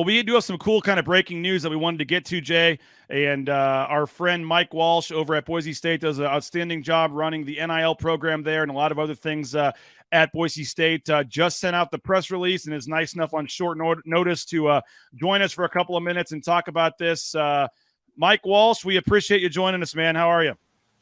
Well, we do have some cool kind of breaking news that we wanted to get to, Jay. And our friend Mike Walsh over at Boise State does an outstanding job running the NIL program there and a lot of other things at Boise State. Just sent out the press release and is nice enough on short notice to join us for a couple of minutes and talk about this. Mike Walsh, we appreciate you joining us, man. How are you?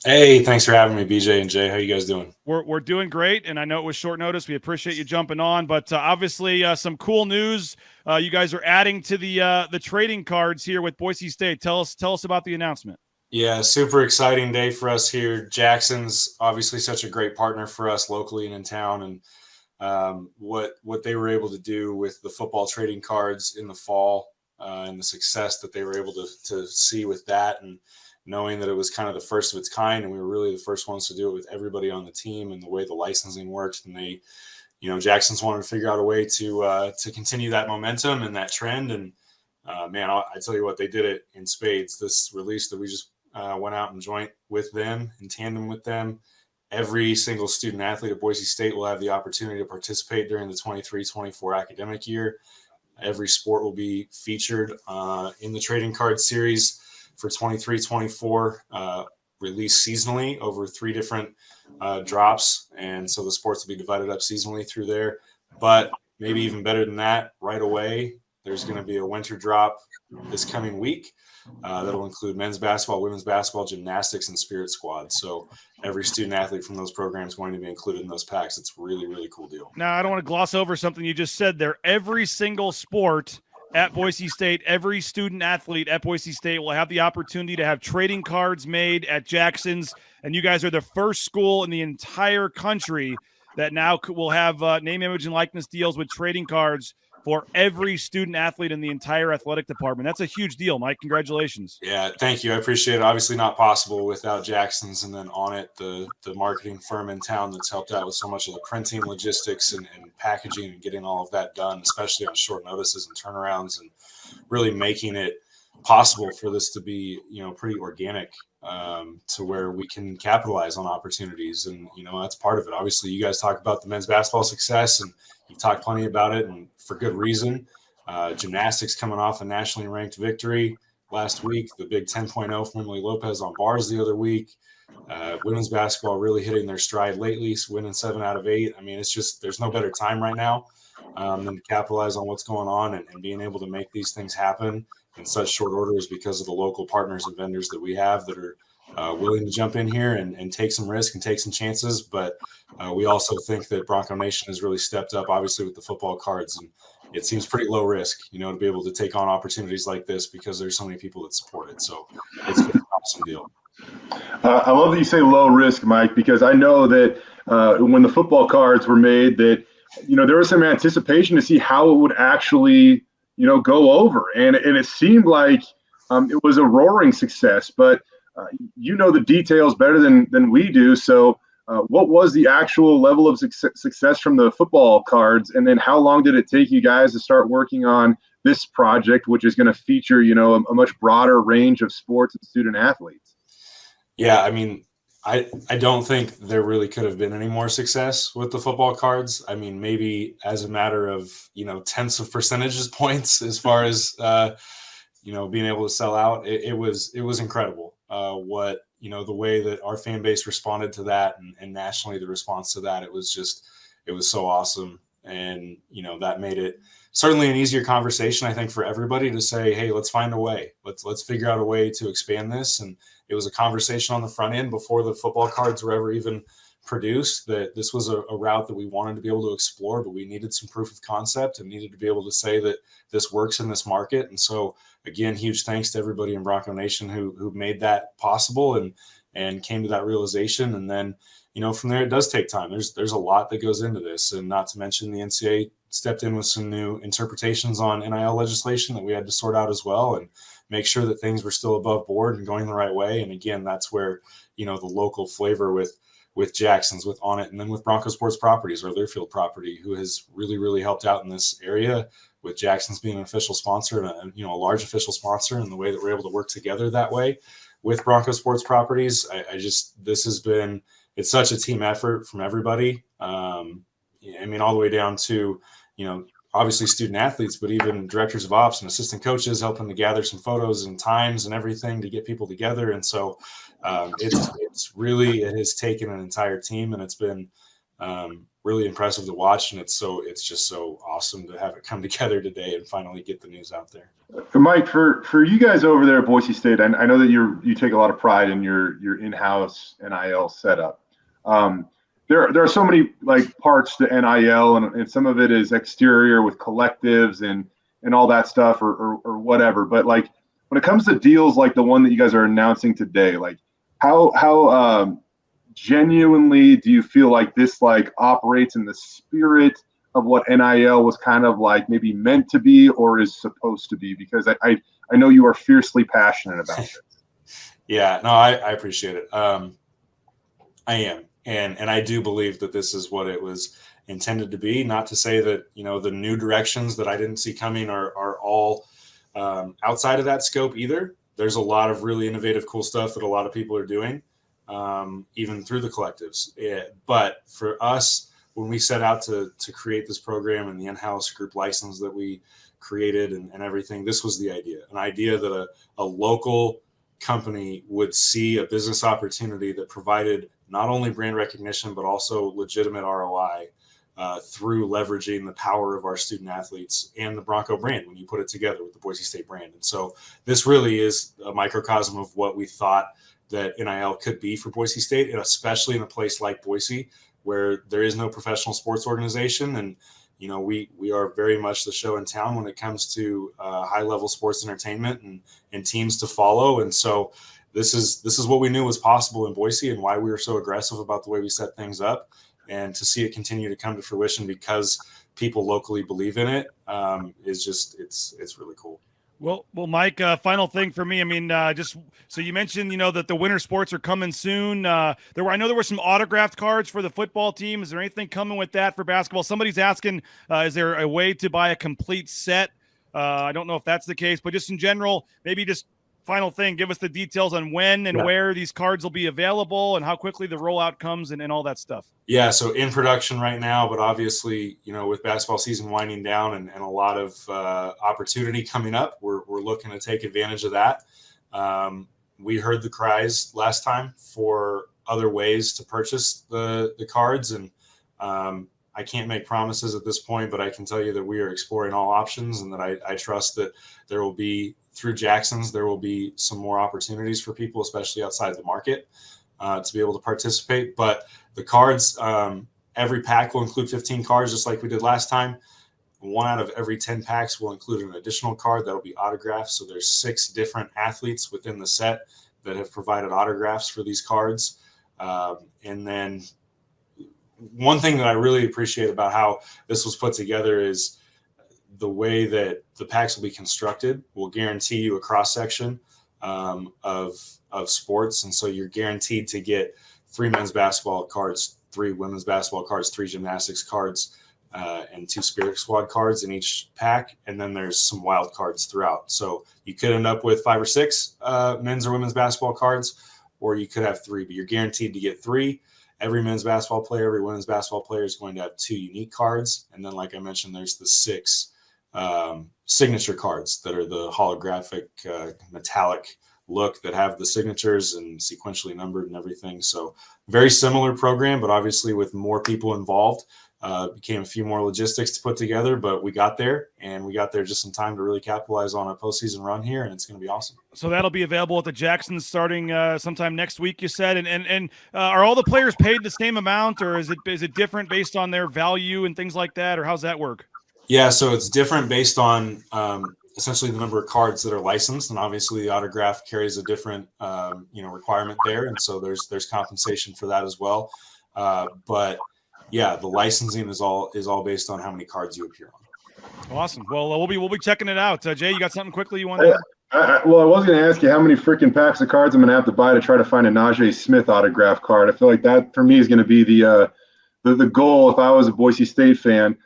Hey, thanks for having me, BJ and Jay. How you guys doing? We're doing great, and I know it was short notice. We appreciate you jumping on, but obviously some cool news. You guys are adding to the trading cards here with Boise State. Tell us about the announcement. Yeah, super exciting day for us here. Jackson's obviously such a great partner for us locally and in town, and what they were able to do with the football trading cards in the fall and the success that they were able to see with that, and knowing that it was kind of the first of its kind, and we were really the first ones to do it with everybody on the team and the way the licensing works. And they, Jackson's wanted to figure out a way to continue that momentum and that trend. And man, I tell you what, they did it in spades. This release that we just went out and joint with them, in tandem with them. Every single student athlete at Boise State will have the opportunity to participate during the 23-24 academic year. Every sport will be featured in the trading card series for 23-24, released seasonally over 3 different drops. And so the sports will be divided up seasonally through there. But maybe even better than that, right away, there's going to be a winter drop this coming week that'll include men's basketball, women's basketball, gymnastics, and spirit squad. So every student athlete from those programs is going to be included in those packs. It's a really, really cool deal. Now, I don't want to gloss over something you just said there. Every single sport at Boise State, every student athlete at Boise State will have the opportunity to have trading cards made at Jackson's, and you guys are the first school in the entire country that now will have name, image, and likeness deals with trading cards for every student athlete in the entire athletic department. That's a huge deal, Mike. Congratulations. Yeah, thank you. I appreciate it. Obviously not possible without Jackson's, and then On It, the marketing firm in town that's helped out with so much of the printing, logistics, and packaging and getting all of that done, especially on short notices and turnarounds, and really making it possible for this to be, pretty organic to where we can capitalize on opportunities. And, that's part of it. Obviously, you guys talk about the men's basketball success, and you've talked plenty about it, and for good reason. Gymnastics coming off a nationally ranked victory last week, the big 10.0 from Emily Lopez on bars the other week. Women's basketball really hitting their stride lately, winning 7 out of 8. I mean, it's just, there's no better time right now than to capitalize on what's going on and being able to make these things happen in such short order is because of the local partners and vendors that we have that are willing to jump in here and take some risk and take some chances. But we also think that Bronco Nation has really stepped up, obviously, with the football cards. And it seems pretty low risk, to be able to take on opportunities like this because there's so many people that support it. So it's an awesome deal. I love that you say low risk, Mike, because I know that when the football cards were made that, there was some anticipation to see how it would actually, go over. And it seemed like it was a roaring success, but the details better than we do. So what was the actual level of success from the football cards? And then how long did it take you guys to start working on this project, which is going to feature, a much broader range of sports and student athletes? Yeah, I mean, I don't think there really could have been any more success with the football cards. I mean, maybe as a matter of, tenths of percentages points as far as, being able to sell out. It was incredible. The way that our fan base responded to that and nationally the response to that, it was so awesome. And, that made it certainly an easier conversation, I think, for everybody to say, hey, let's find a way. Let's figure out a way to expand this. And it was a conversation on the front end before the football cards were ever even produced that this was a route that we wanted to be able to explore, but we needed some proof of concept and needed to be able to say that this works in this market. And so, again, huge thanks to everybody in Bronco Nation who made that possible and came to that realization. And then, from there, it does take time. There's a lot that goes into this, and not to mention the NCAA stepped in with some new interpretations on NIL legislation that we had to sort out as well and make sure that things were still above board and going the right way. And again, that's where, the local flavor with Jackson's, with On It, and then with Bronco Sports Properties, our Learfield property, who has really, really helped out in this area, with Jackson's being an official sponsor and a large official sponsor, and the way that we're able to work together that way with Bronco Sports Properties. It's such a team effort from everybody. All the way down to, obviously student athletes, but even directors of ops and assistant coaches helping to gather some photos and times and everything to get people together. And so it's really, it has taken an entire team, and it's been really impressive to watch. And it's just so awesome to have it come together today and finally get the news out there. Mike, for you guys over there at Boise State, I know that you take a lot of pride in your in-house NIL setup. There are so many like parts to NIL, and some of it is exterior with collectives and all that stuff or whatever. But like when it comes to deals like the one that you guys are announcing today, like how genuinely do you feel like this like operates in the spirit of what NIL was kind of like maybe meant to be or is supposed to be? Because I know you are fiercely passionate about it. Yeah, no, I appreciate it. I am. And I do believe that this is what it was intended to be. Not to say that, the new directions that I didn't see coming are all outside of that scope either. There's a lot of really innovative, cool stuff that a lot of people are doing, even through the collectives. But for us, when we set out to create this program and the in-house group license that we created and everything, this was the idea. An idea that a local company would see a business opportunity that provided not only brand recognition, but also legitimate ROI through leveraging the power of our student athletes and the Bronco brand when you put it together with the Boise State brand. And so this really is a microcosm of what we thought that NIL could be for Boise State, and especially in a place like Boise, where there is no professional sports organization. And, we are very much the show in town when it comes to high-level sports entertainment and teams to follow. And so this is what we knew was possible in Boise, and why we were so aggressive about the way we set things up, and to see it continue to come to fruition because people locally believe in it is just, it's really cool. Well, Mike, final thing for me. I mean, just so you mentioned, that the winter sports are coming soon. I know there were some autographed cards for the football team. Is there anything coming with that for basketball? Somebody's asking, is there a way to buy a complete set? I don't know if that's the case, but just in general, maybe just final thing, give us the details on when and where these cards will be available and how quickly the rollout comes and all that stuff. Yeah, so in production right now, but obviously, with basketball season winding down and a lot of opportunity coming up, we're looking to take advantage of that. We heard the cries last time for other ways to purchase the cards, and I can't make promises at this point, but I can tell you that we are exploring all options, and that I trust that there will be, through Jackson's, there will be some more opportunities for people, especially outside the market, to be able to participate. But the cards, every pack will include 15 cards, just like we did last time. 1 out of every 10 packs will include an additional card that will be autographed. So there's 6 different athletes within the set that have provided autographs for these cards. And then one thing that I really appreciate about how this was put together is the way that the packs will be constructed will guarantee you a cross-section of sports. And so you're guaranteed to get 3 men's basketball cards, 3 women's basketball cards, 3 gymnastics cards, and 2 Spirit Squad cards in each pack. And then there's some wild cards throughout. So you could end up with 5 or 6 men's or women's basketball cards, or you could have 3, but you're guaranteed to get 3. Every men's basketball player, every women's basketball player is going to have 2 unique cards. And then, like I mentioned, there's the 6 signature cards that are the holographic metallic look that have the signatures and sequentially numbered and everything. So very similar program, but obviously with more people involved. Became a few more logistics to put together, but we got there, and we got there just in time to really capitalize on a postseason run here, and it's going to be awesome. So that'll be available at the Jacksons starting sometime next week, you said. And are all the players paid the same amount, or is it different based on their value and things like that, or how's that work? Yeah, so it's different based on essentially the number of cards that are licensed, and obviously the autograph carries a different requirement there, and so there's compensation for that as well. But yeah, the licensing is all based on how many cards you appear on. Awesome. Well, we'll be checking it out. Jay, you got something quickly you want to? Well, I was going to ask you how many freaking packs of cards I'm going to have to buy to try to find a Najee Smith autograph card. I feel like that for me is going to be the goal if I was a Boise State fan.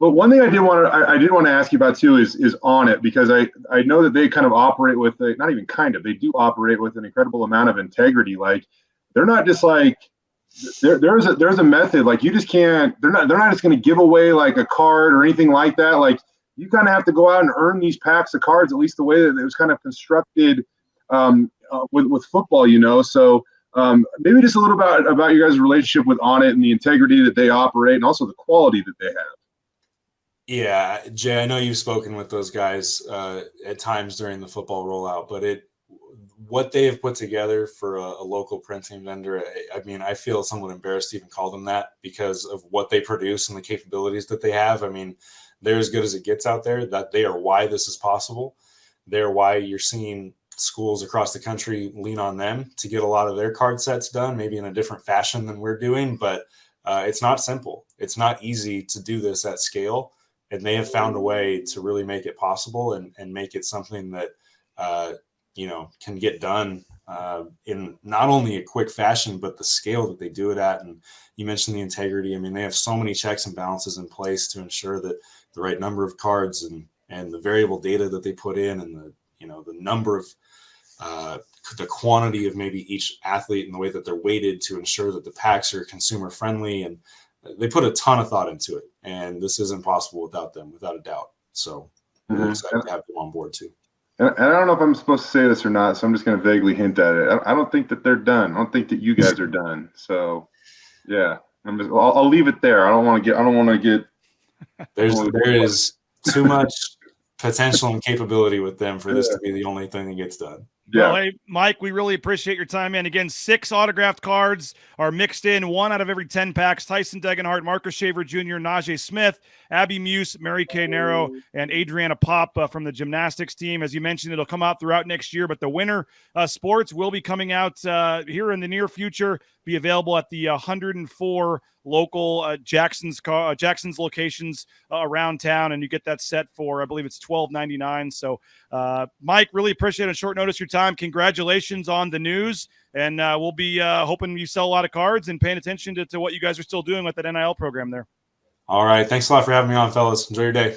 But one thing I did want to ask you about too is on it, because I know that they kind of operate with they do operate with an incredible amount of integrity. Like they're not just like there's a method. Like you just can't. They're not just going to give away like a card or anything like that. Like you kind of have to go out and earn these packs of cards, at least the way that it was kind of constructed with football. So maybe just a little about your guys' relationship with On It and the integrity that they operate, and also the quality that they have. Yeah, Jay, I know you've spoken with those guys at times during the football rollout, but what they have put together for a local printing vendor, I mean, I feel somewhat embarrassed to even call them that because of what they produce and the capabilities that they have. I mean, they're as good as it gets out there. That they are why this is possible. They're why you're seeing schools across the country lean on them to get a lot of their card sets done, maybe in a different fashion than we're doing. But it's not simple. It's not easy to do this at scale. And they have found a way to really make it possible and make it something that, can get done in not only a quick fashion, but the scale that they do it at. And you mentioned the integrity. I mean, they have so many checks and balances in place to ensure that the right number of cards and the variable data that they put in and the number of the quantity of maybe each athlete and the way that they're weighted to ensure that the packs are consumer friendly. And they put a ton of thought into it. And this isn't possible without them, without a doubt. So we're excited to have them on board too. And I don't know if I'm supposed to say this or not, so I'm just going to vaguely hint at it. I don't think that they're done. I don't think that you guys are done. So, yeah, I'll leave it there. I don't want to get. There is too much potential and capability with them for this to be the only thing that gets done. Yeah. Well, hey, Mike, we really appreciate your time, man. Again, 6 autographed cards are mixed in, 1 out of every 10 packs. Tyson Degenhart, Marcus Shaver Jr., Najee Smith, Abby Muse, Mary Kay Nero, and Adriana Pop from the gymnastics team. As you mentioned, it'll come out throughout next year, but the winter sports will be coming out here in the near future, be available at the 104 local Jackson's locations around town, and you get that set for, I believe it's $12.99. So, Mike, really appreciate it. Short notice your time. Congratulations on the news, and we'll be hoping you sell a lot of cards and paying attention to what you guys are still doing with that NIL program there. All right. Thanks a lot for having me on, fellas. Enjoy your day.